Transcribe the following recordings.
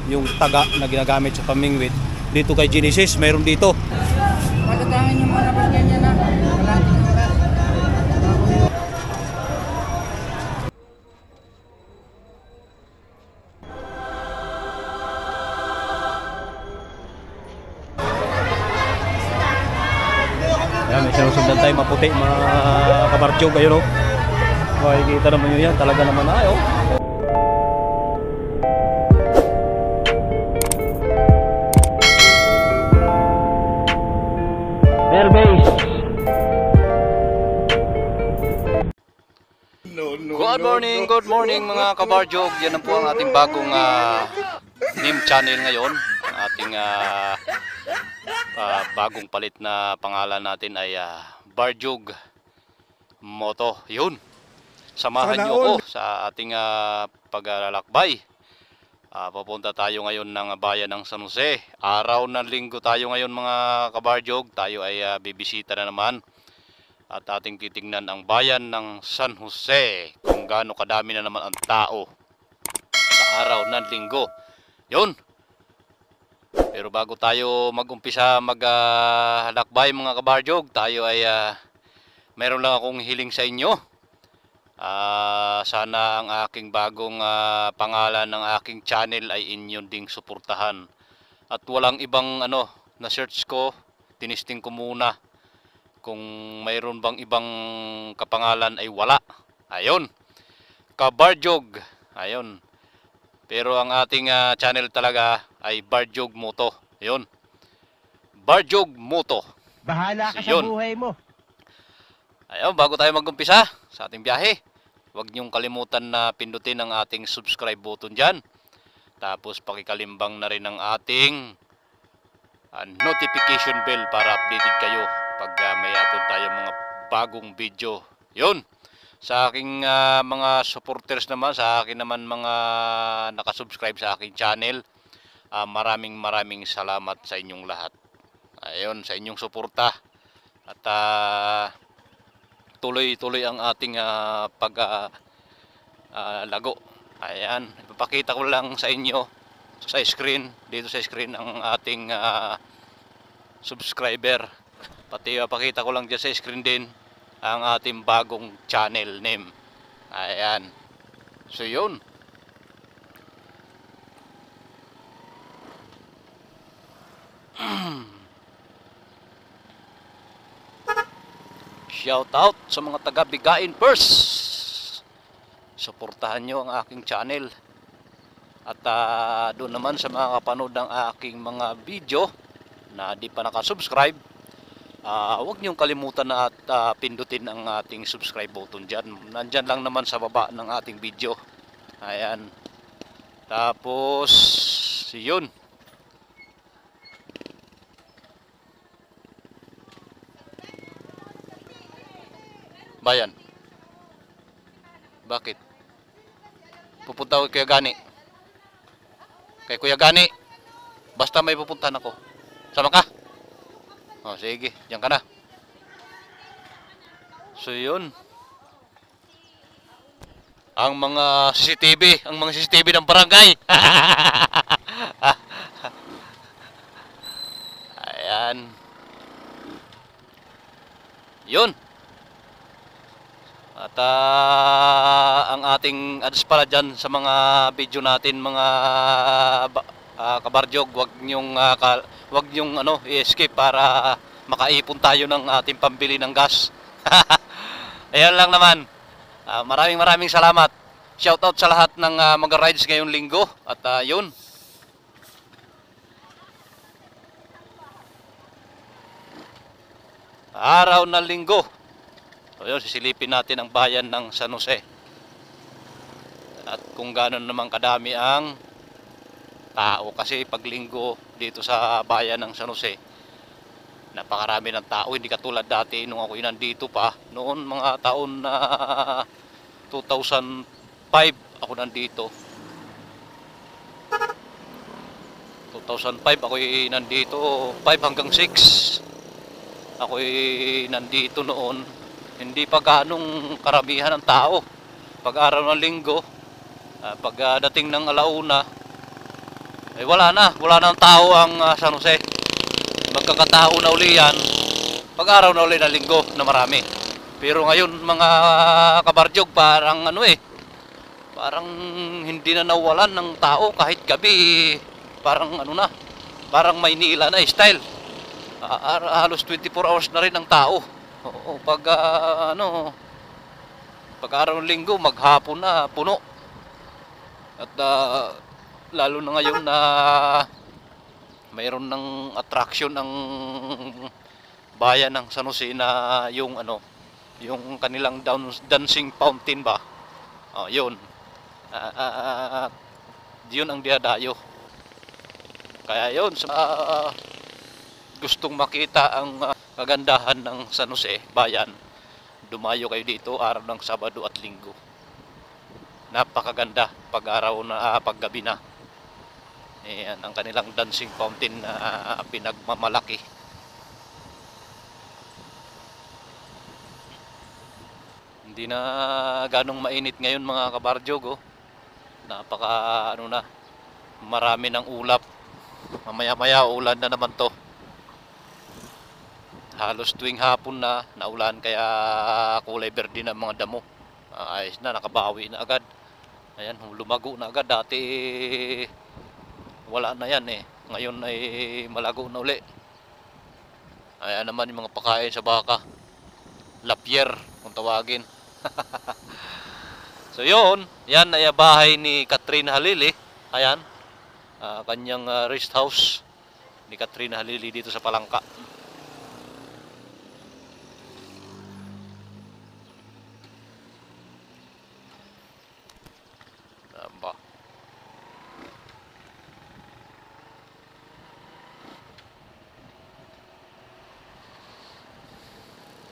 yung taga na ginagamit sa pamingwit. Dito kay Genesis, mayroon dito. Pagkatangin yung mga ganyan na. Kalating oras. Ayan, may sinusundan tayo maputi, mga kabartyog. Ayun o. Makikita naman yun yan. Talaga naman na o. Airbase. Good morning mga kabardyog. Yan po ang ating bagong name channel ngayon. Ang ating bagong palit na pangalan natin ay Bardyog Moto. Yun. Samahan niyo ako sa ating paglalakbay. Papunta tayo ngayon ng bayan ng San Jose. Araw ng linggo tayo ngayon mga kabardyog. Tayo ay bibisita na naman. At ating titingnan ang bayan ng San Jose. Kung gaano kadami na naman ang tao sa araw ng linggo. Yun. Pero bago tayo mag-umpisa maglakbay mga kabardyog, tayo ay mayroon lang akong hiling sa inyo. Sana ang aking bagong pangalan ng aking channel ay inyong ding suportahan. At walang ibang na search ko, tinisting ko muna. Kung mayroon bang ibang kapangalan ay wala. Ayun. Kabardyog. Ayun. Pero ang ating channel talaga ay Bardyog Moto. Ayun. Bardyog Moto. Bahala ka sa buhay mo. Ayun, bago tayo mag-umpisa sa ating biyahe, huwag niyong kalimutan na pindutin ang ating subscribe button dyan. Tapos pakikalimbang na rin ang ating notification bell para updated kayo pag may upload tayo mga bagong video. Yun. Sa aking mga supporters naman, sa akin naman mga nakasubscribe sa aking channel, maraming salamat sa inyong lahat. Ayun, sa inyong suporta. At tuloy-tuloy ang ating paglago. Ayan, ipapakita ko lang sa inyo sa screen, dito sa screen ang ating subscriber. Pati pakita ko lang dyan sa screen din ang ating bagong channel name. Ayan. So yun. Shout out sa mga taga Bigain First. Suportahan nyo ang aking channel. At doon naman sa mga kapanood ng aking mga video na di pa nakasubscribe, huwag niyong kalimutan na at pindutin ang ating subscribe button dyan. Nandyan lang naman sa baba ng ating video. Ayan. Tapos yun. Bayan. Bakit? Pupunta ko kay Kuya Gani. Kay Kuya Gani. Basta may pupuntahan ako. Sama ka? Oh, sige, diyan ka na. So yun. Ang mga CCTV ng barangay. Ayan. Yun. At ang ating ads pala dyan sa mga video natin mga kabardyog, wag nyong i-escape para makaipon tayo ng ating pambili ng gas. Ayan lang naman. Maraming salamat. Shout out sa lahat ng mag-rides ngayong linggo. At yun. Araw ng linggo. So yun, sisilipin natin ang bayan ng San Jose. At kung gano'n naman kadami ang tao. Kasi pag linggo dito sa bayan ng San Jose, napakarami ng tao. Hindi katulad dati nung ako nandito pa. Noon mga taon na 2005 ako nandito. 2005 ako nandito. 5 hanggang 6 ako nandito noon. Hindi pa ganong karamihan ng tao. Pag araw ng linggo, pag dating ng alauna, Ay wala na ang tao ang San Jose. Magkakatao na uli yan pag-araw na uli na linggo na marami. Pero ngayon mga kabarjog, parang ano parang hindi na nawalan ng tao kahit gabi. Parang ano na, parang Maynila na style. Halos 24 hours na rin ang tao. Oo, pag pag araw ng linggo, maghapon na puno. At lalo na ngayon na mayroon ng attraction ang bayan ng San Jose na yung yung kanilang dancing fountain ba. Yun. Yun ang dinadayo. Kaya yun, sa gustong makita ang kagandahan ng San Jose bayan, dumayo kayo dito araw ng Sabado at Linggo. Napakaganda pag araw na paggabi na. Ayan ang kanilang dancing fountain na pinagmamalaki. Hindi na ganong mainit ngayon mga kabarjog. Napaka marami ng ulap. Mamaya-maya ulan na naman to. Halos tuwing hapon na naulan, kaya kulay berde na mga damo. Ayos na, nakabawi na agad. Ayan, lumago na agad. Dati wala na yan Ngayon ay malago na uli. Ayan naman yung mga pakain sa baka. Lapyer kung tawagin. So yun, yan ay bahay ni Catherine Halili. Ayan, kanyang rest house ni Catherine Halili dito sa Palangka. Ba.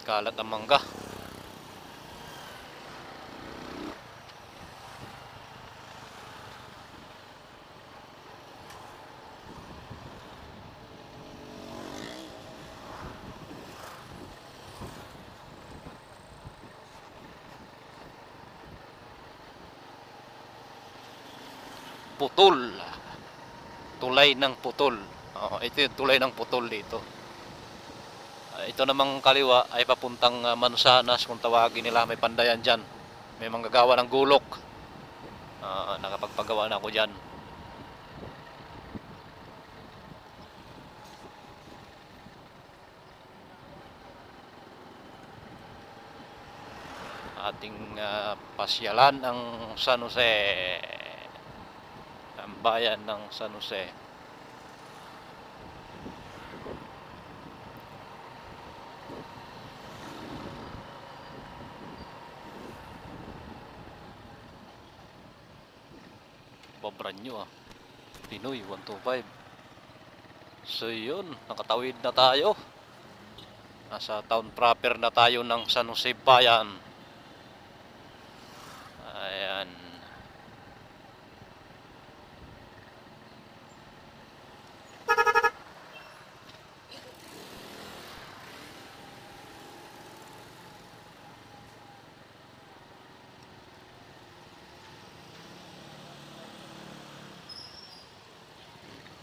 Kalat ang mangga. Putol. Tulay ng putol. Ito yung tulay ng putol dito. Ito namang kaliwa ay papuntang Mansanas kung tawagin nila. May pandayan dyan. May manggagawa ng gulok. Nakapagpagawa na ako dyan. Ating pasyalan ang San Jose. Ang bayan ng San Jose. Brand new Pinoy 125. So yun, nakatawid na tayo. Nasa town proper na tayo ng San Jose bayan. Ayan.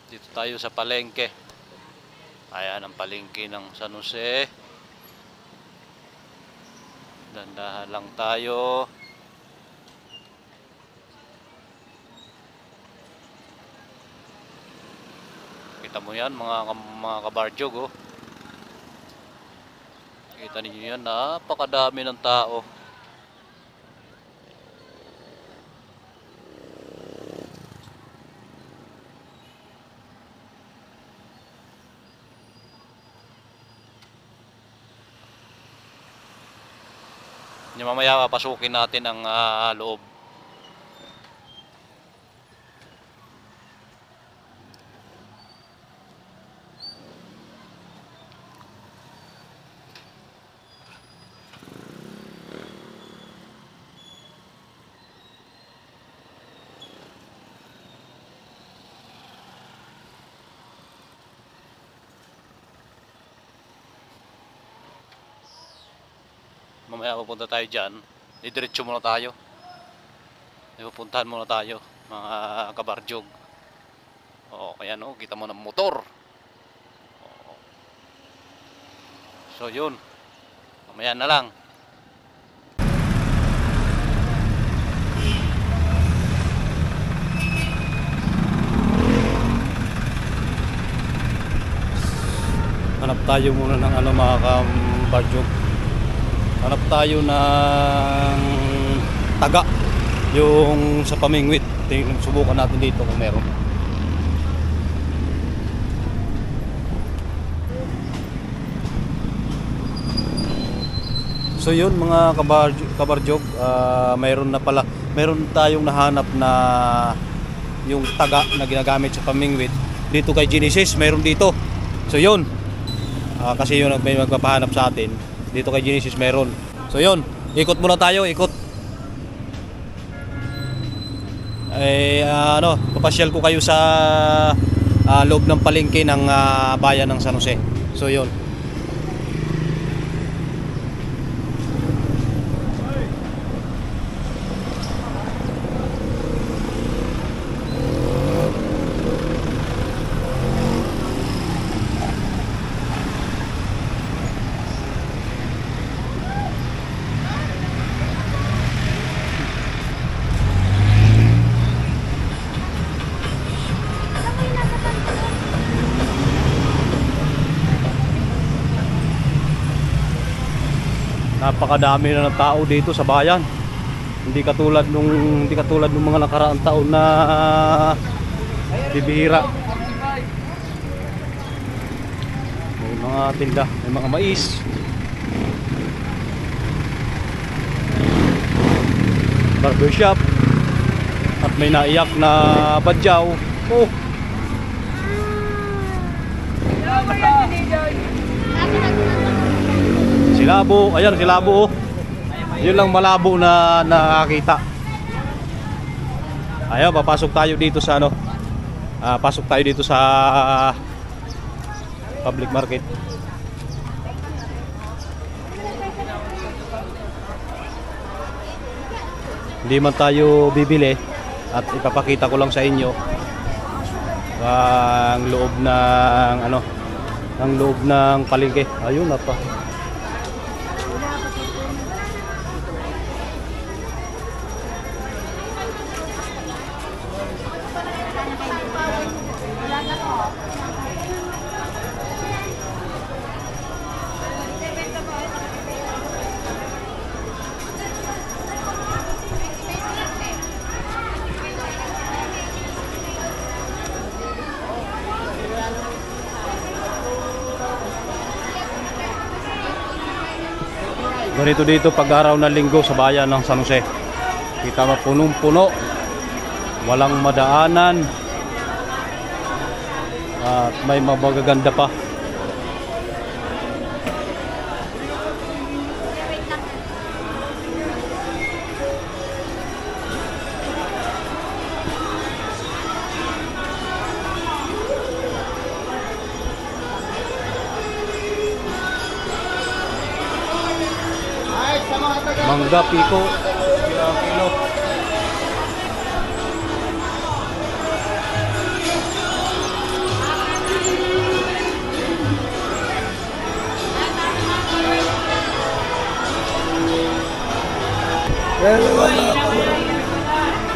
Dito tayo sa palengke. Ayan ang palengke ng San Jose. Dandahan lang tayo. Kita mo yan mga kabarjog. Kita niyo yan, napakadami ng tao. Mamaya papasukin natin ang loob. Mamaya pupunta tayo dyan. Didiretso muna tayo. Pupuntahan muna tayo mga kabarjog. O, kaya no, kita mo ng motor. O. So, yun. Mamaya na lang. Hanap tayo muna ng ano mga kabadyog. Hanap tayo ng taga. Yung sa Pamingwit. Subukan natin dito kung meron. So yun mga kabarjog, mayroon na pala, mayroon tayong nahanap na yung taga na ginagamit sa Pamingwit dito kay Genesis, mayroon dito. So yun, kasi yun may magpapahanap sa atin dito kay Genesis, mayroon. So yun, ikot muna tayo, ikot. Papasyal ko kayo sa loob ng palengke ng bayan ng San Jose. So yun. Napakadami na ng tao dito sa bayan. Hindi katulad nung mga nakaraang taon na bibihira. May mga tinda, may mga mais. Barbershop. At may naiyak na badyaw. Oh. Silabo, ayan silabo oh. Yun lang malabo na nakakita. Ayaw, papasok tayo dito sa ano. Pasok tayo dito sa public market. Hindi man tayo bibili at ipapakita ko lang sa inyo ang loob ng ano, ang loob ng palengke. Ayun na pa. Ganito dito pag araw ng linggo sa bayan ng San Jose. Kita mo punong-puno. Walang madaanan. At may magaganda pa. Mangga piko, kilo.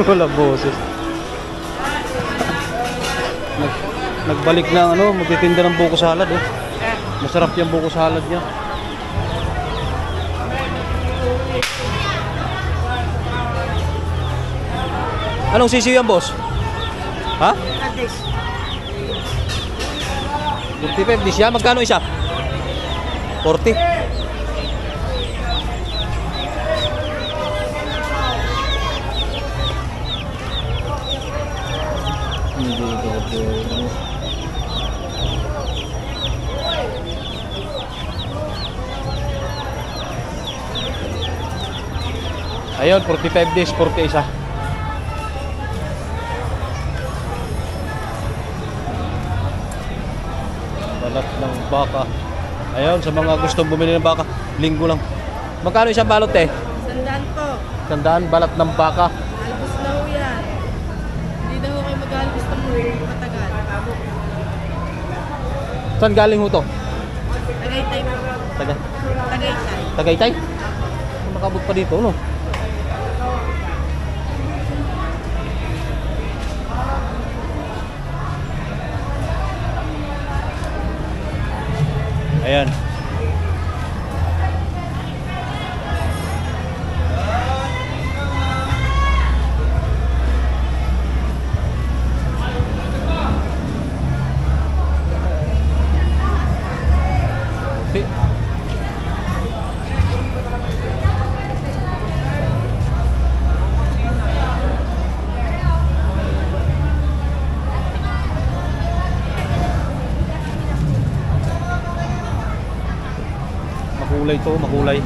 Wala boses. Nagbalik na ano, magtitinda ng buko salad oh. Masarap yung buko salad niya. Anong sisiw yan, boss? Ha? 45 dish yan. Magkano isa? 40. Ayun, 45 dish, 40 isa. Balat ng baka. Ayun, sa mga gustong bumili ng baka, linggo lang. Magkano isang balot eh? 100 po. 100 balat ng baka. Albus na ho yan. Hindi na ho kayo mag-albus na po. Matagal. Saan galing ho to? Tagaytay po. Tagaytay. Tagaytay? Nakabot pa dito, no? Ayan. Okay. Makulay to, makulay.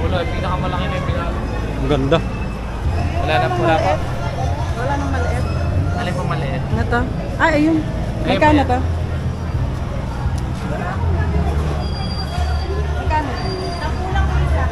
Wala, pinakamalaki na yung pinalo. Ang ganda. Wala na po na po. Wala nang maliit. Alin po maliit? Ano to? Ay, ayun. Magkano to? Magkano? Nakulang ko isa.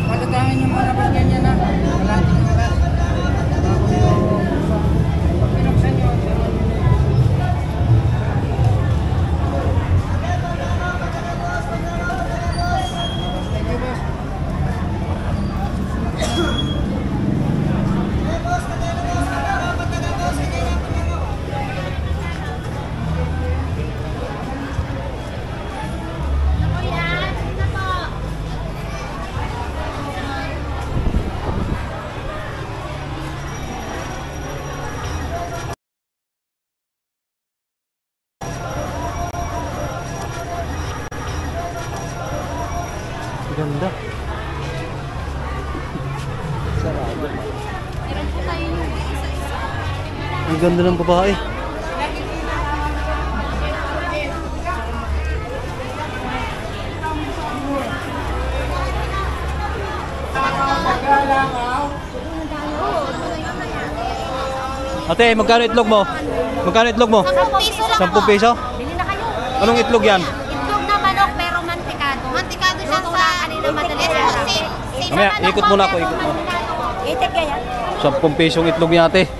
Pagkatangin yung mga nabas ganyan na. Wala nang oras. Pag pinuksan nyo, thank you, boss. Ang ganda. Ang ganda ng babae. Ate, magkano itlog mo? Magkano itlog mo? 10 piso lang 10 po. piso? Bili na kayo. Anong itlog yan? Itlog na manok pero mantikado. Mantikado siya sa kanina madali siya. Mamaya, ikot muna ako, ikot mo. Itik kaya? 10 pisong itlog niya ate.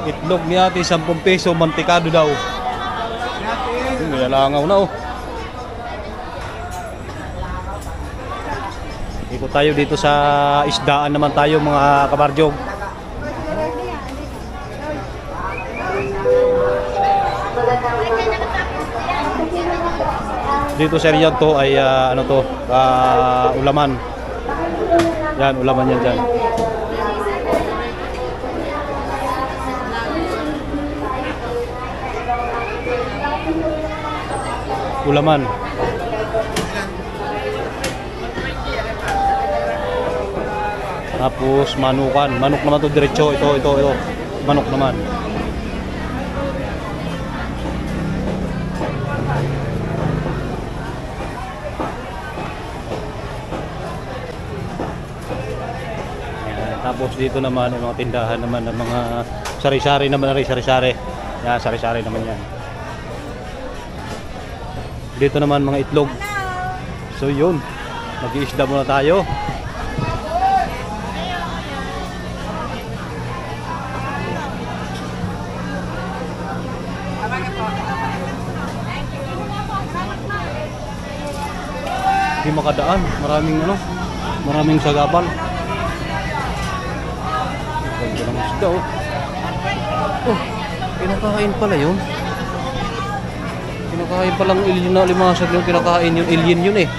Itlog ni ate 10 piso, mantikado daw. Nilalangaw na oh. Ikot tayo dito sa isdaan naman tayo mga kabarjog. Dito sa area to ay ano to, ulaman. Yan, ulaman yan dyan. Ulaman. Tapos manukan. Manok naman to diretso. Ito. Manok naman. Ayan, tapos dito naman yung mga tindahan naman ng mga sari-sari naman, sari-sari. Yan, sari-sari naman yan. Dito naman mga itlog. So yun, mag-iisda muna tayo. Hindi makadaan, maraming sagapan. Ganda ng isda oh. Oh, kinakain pala yun. Kinakain palang alien na limasag yung kinakain yung alien yun eh.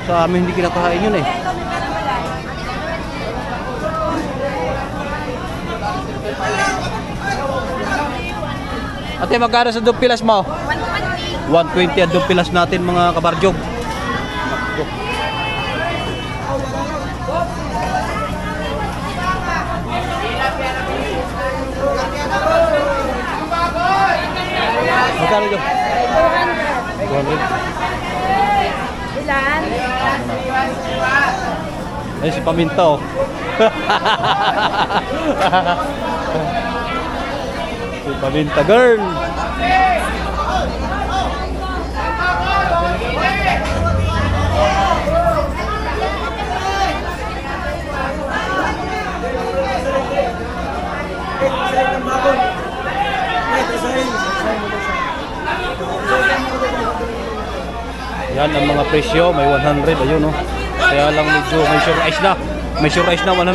Sa amin hindi kinakain yun eh. Ate, magkano sa dupilas mo? 120 ang dupilas natin mga kabarjog. Magkano yun? 200. 200. Ilan? Ayun si Paminta oh. Si Paminta girl. Yan ang mga presyo, may 100 ayun oh. Kaya lang medyo may sure ice na. May sure ice na 100.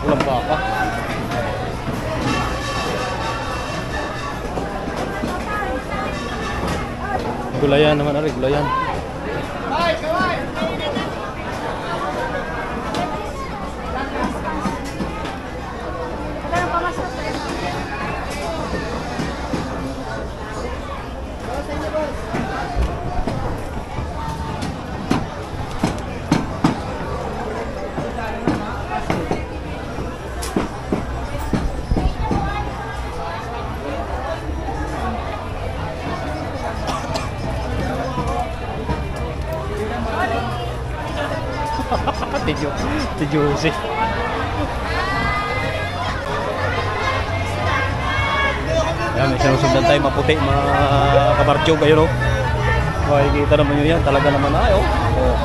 Walang baka. Gulayan naman ari, gulayan. Tijusi. Yan, may sinusundan tayo maputi mga kabartyog ayun oh. Makikita naman nyo yan, talaga naman ay oh. Oh.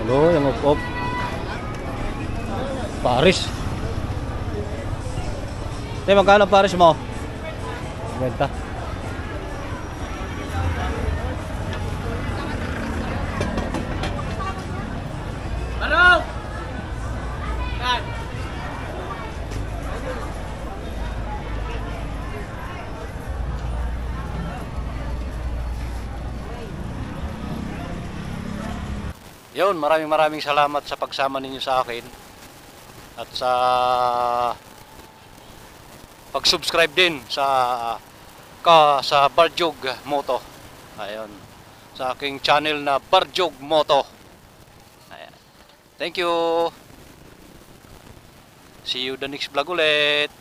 Hello, yung op-op. Paris. Tay, magkano Paris mo? Benta. Ano? Yan. Yun, maraming salamat sa pagsama ninyo sa akin at sa pag-subscribe din sa Barjog Moto. Ayun. Sa aking channel na Barjog Moto. Ayan. Thank you. See you the next vlog ulit.